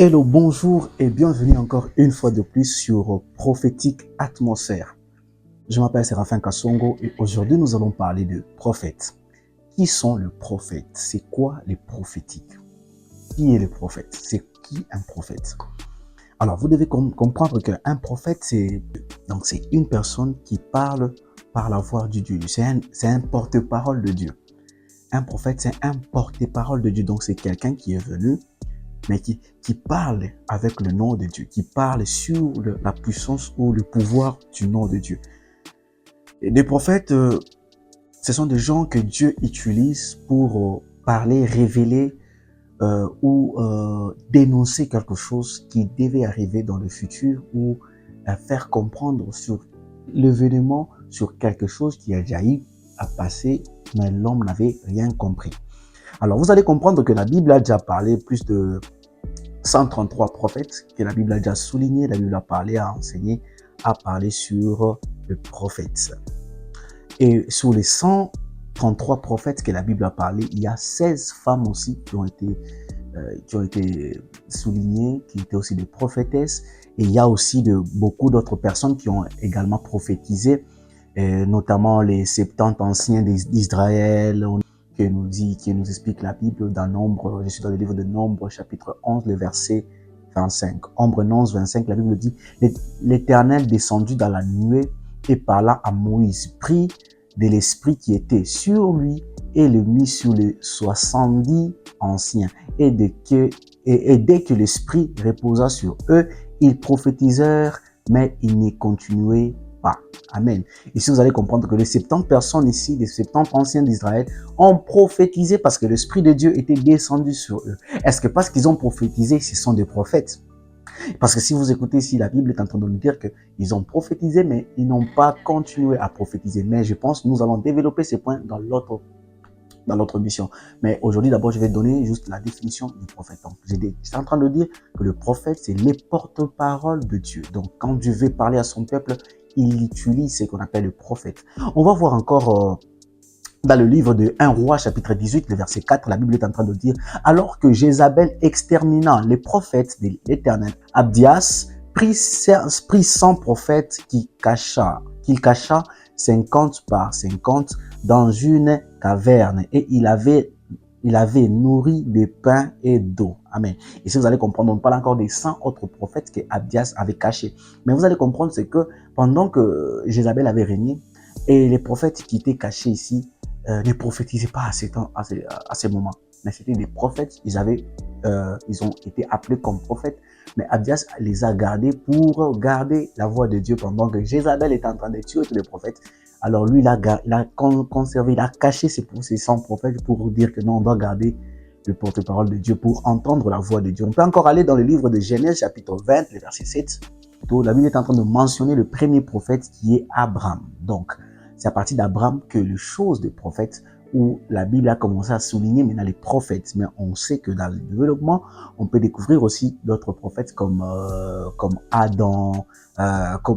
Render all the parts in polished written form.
Hello, bonjour et bienvenue encore une fois de plus sur Prophétique Atmosphère. Je m'appelle Séraphin Kassongo et aujourd'hui nous allons parler de prophètes. Qui sont les prophètes? C'est quoi les prophétiques? Qui est le prophète? C'est qui un prophète? Alors vous devez comprendre qu'un prophète c'est une personne qui parle par la voix de Dieu. C'est un porte-parole de Dieu. Un prophète c'est un porte-parole de Dieu. Donc c'est quelqu'un qui est venu mais qui parle avec le nom de Dieu, qui parle sur la puissance ou le pouvoir du nom de Dieu. Et les prophètes, ce sont des gens que Dieu utilise pour parler, révéler ou dénoncer quelque chose qui devait arriver dans le futur ou faire comprendre sur l'événement, sur quelque chose qui a déjà eu à passer, mais l'homme n'avait rien compris. Alors, vous allez comprendre que la Bible a déjà parlé plus de 133 prophètes, que la Bible a déjà souligné, la Bible a parlé, a enseigné, a parlé sur le prophète. Et sur les 133 prophètes que la Bible a parlé, il y a 16 femmes aussi qui ont été soulignées, qui étaient aussi des prophétesses. Et il y a aussi beaucoup d'autres personnes qui ont également prophétisé, notamment les 70 anciens d'Israël, qui nous explique la Bible dans Nombre. Je suis dans le livre de Nombre, chapitre 11, le verset 25. Nombre 11, 25, la Bible dit: l'Éternel descendit dans la nuée et parla à Moïse, prit de l'esprit qui était sur lui et le mit sur les 70 anciens. Et dès que l'esprit reposa sur eux, ils prophétisèrent, mais ils ne continuaient pas. Amen. Ici, vous allez comprendre que les 70 personnes ici, les 70 anciens d'Israël, ont prophétisé parce que l'Esprit de Dieu était descendu sur eux. Est-ce que parce qu'ils ont prophétisé, ce sont des prophètes? Parce que si vous écoutez ici, la Bible est en train de nous dire qu'ils ont prophétisé, mais ils n'ont pas continué à prophétiser. Mais je pense que nous allons développer ces points dans l'autre mission. Mais aujourd'hui, d'abord, je vais donner juste la définition du prophète. Donc, j'étais en train de dire que le prophète, c'est les porte-parole de Dieu. Donc, quand Dieu veut parler à son peuple, il utilise ce qu'on appelle le prophète. On va voir encore dans le livre de 1 Roi, chapitre 18, le verset 4, la Bible est en train de dire: alors que Jézabel extermina les prophètes de l'Éternel, Abdias prit 100 prophètes qu'il cacha 50 par 50 dans une caverne, et il avait nourri de pain et d'eau. Amen. Et si vous allez comprendre, on parle encore des 100 autres prophètes que Abdias avait cachés. Mais vous allez comprendre, c'est que pendant que Jézabel avait régné, et les prophètes qui étaient cachés ici ne prophétisaient pas à ces moments. Mais c'était des prophètes, ils ont été appelés comme prophètes, mais Abdias les a gardés pour garder la voix de Dieu pendant que Jézabel était en train de tuer tous les prophètes. Alors lui, il a conservé, il a caché ces 100 prophètes pour dire que non, on doit garder le porte-parole de Dieu pour entendre la voix de Dieu. On peut encore aller dans le livre de Genèse, chapitre 20, le verset 7. La Bible est en train de mentionner le premier prophète qui est Abraham. Donc, c'est à partir d'Abraham que les choses des prophètes, où la Bible a commencé à souligner maintenant les prophètes. Mais on sait que dans le développement, on peut découvrir aussi d'autres prophètes comme Adam.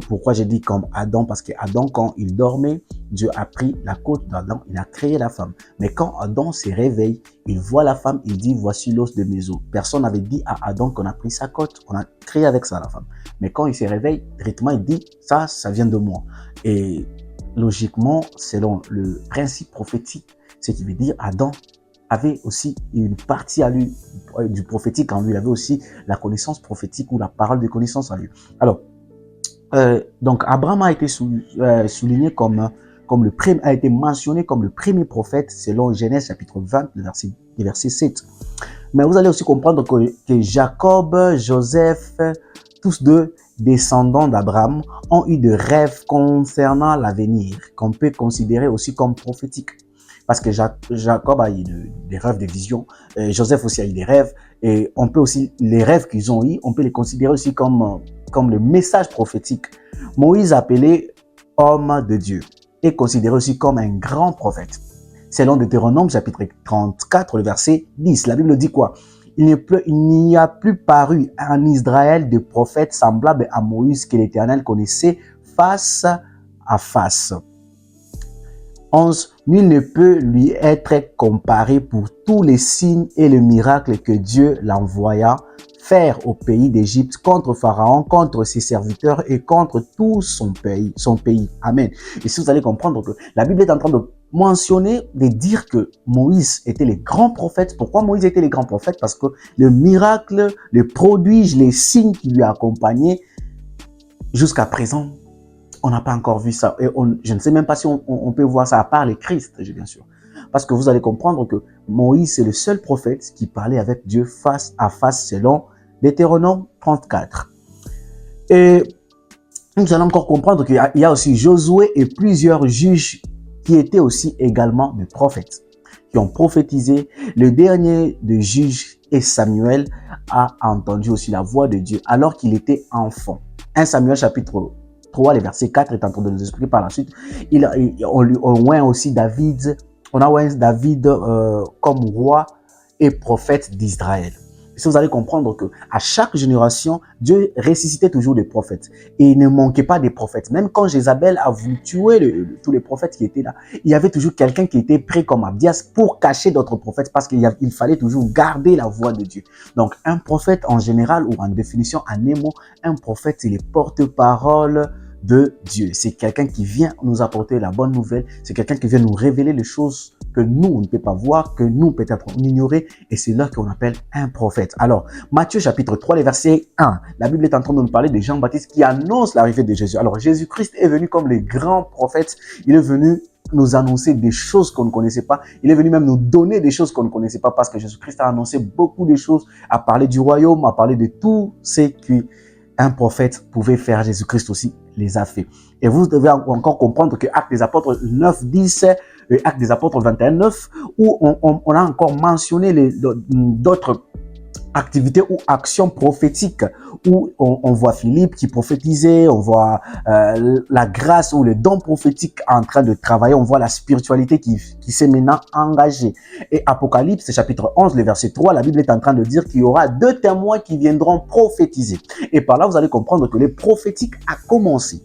Pourquoi j'ai dit comme Adam? Parce que Adam, quand il dormait, Dieu a pris la côte d'Adam, il a créé la femme. Mais quand Adam se réveille, il voit la femme, il dit: voici l'os de mes os. Personne n'avait dit à Adam qu'on a pris sa côte, on a créé avec ça la femme. Mais quand il se réveille, directement il dit: ça vient de moi. Et logiquement, selon le principe prophétique, ce qui veut dire Adam avait aussi une partie à lui du prophétique en lui. Il avait aussi la connaissance prophétique ou la parole de connaissance en lui. Alors, donc Abraham a été souligné a été mentionné comme le premier prophète selon Genèse chapitre 20, le verset 7. Mais vous allez aussi comprendre que Jacob, Joseph, tous deux descendants d'Abraham, ont eu des rêves concernant l'avenir, qu'on peut considérer aussi comme prophétiques. Parce que Jacob a eu des rêves, des visions. Joseph aussi a eu des rêves. Et on peut aussi, les rêves qu'ils ont eu, on peut les considérer aussi comme le message prophétique. Moïse, appelé homme de Dieu, est considéré aussi comme un grand prophète. Selon Deutéronome, chapitre 34, le verset 10, la Bible dit quoi? Il n'y a plus paru en Israël de prophète semblable à Moïse que l'Éternel connaissait face à face. 11. Nul ne peut lui être comparé pour tous les signes et les miracles que Dieu l'envoya faire au pays d'Égypte, contre Pharaon, contre ses serviteurs et contre tout son pays. Amen. Et si vous allez comprendre que la Bible est en train de mentionner, de dire que Moïse était le grand prophète. Pourquoi Moïse était le grand prophète? Parce que le miracle, les prodiges, les signes qui lui accompagnaient, jusqu'à présent, on n'a pas encore vu ça. Et je ne sais même pas si on peut voir ça à part les Christ, bien sûr. Parce que vous allez comprendre que Moïse est le seul prophète qui parlait avec Dieu face à face selon Deutéronome 34. Et nous allons encore comprendre qu'il y a aussi Josué et plusieurs juges qui étaient aussi également des prophètes, qui ont prophétisé. Le dernier des juges et Samuel a entendu aussi la voix de Dieu alors qu'il était enfant. 1 Samuel chapitre 3, le verset 4 est en train de nous expliquer par la suite. On oint aussi David, on a oint David comme roi et prophète d'Israël. Si vous allez comprendre que à chaque génération, Dieu ressuscitait toujours des prophètes. Et il ne manquait pas des prophètes. Même quand Jézabel a voulu tuer tous les prophètes qui étaient là, il y avait toujours quelqu'un qui était prêt comme Abdias pour cacher d'autres prophètes parce qu'il fallait toujours garder la voix de Dieu. Donc un prophète en général ou en définition, en Némo, un prophète, il est porte-parole de Dieu. C'est quelqu'un qui vient nous apporter la bonne nouvelle. C'est quelqu'un qui vient nous révéler les choses que nous, on ne peut pas voir, que nous, peut-être, on ignorait. Et c'est là qu'on appelle un prophète. Alors, Matthieu chapitre 3, les versets 1. La Bible est en train de nous parler de Jean-Baptiste qui annonce l'arrivée de Jésus. Alors, Jésus-Christ est venu comme le grand prophète. Il est venu nous annoncer des choses qu'on ne connaissait pas. Il est venu même nous donner des choses qu'on ne connaissait pas parce que Jésus-Christ a annoncé beaucoup de choses, a parlé du royaume, a parlé de tout ce qu'un prophète pouvait faire. Jésus-Christ aussi les a fait. Et vous devez encore comprendre que Actes des Apôtres 9, 10 et Actes des Apôtres 21, 9, où on a encore mentionné d'autres activités ou actions prophétiques, où on voit Philippe qui prophétisait, on voit la grâce ou le don prophétique en train de travailler, on voit la spiritualité qui s'est maintenant engagée. Et Apocalypse chapitre 11, le verset 3, la Bible est en train de dire qu'il y aura 2 témoins qui viendront prophétiser. Et par là, vous allez comprendre que le prophétique a commencé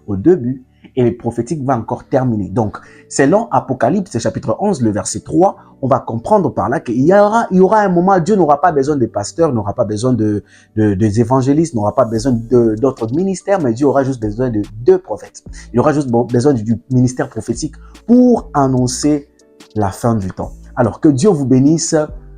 au début et le prophétique va encore terminer. Donc, selon Apocalypse chapitre 11, le verset 3, on va comprendre par là qu'il y aura un moment, Dieu n'aura pas besoin de pasteurs, n'aura pas besoin des évangélistes, n'aura pas besoin d'autres ministères, mais Dieu aura juste besoin de 2 prophètes. Il aura juste besoin du ministère prophétique pour annoncer la fin du temps. Alors, que Dieu vous bénisse.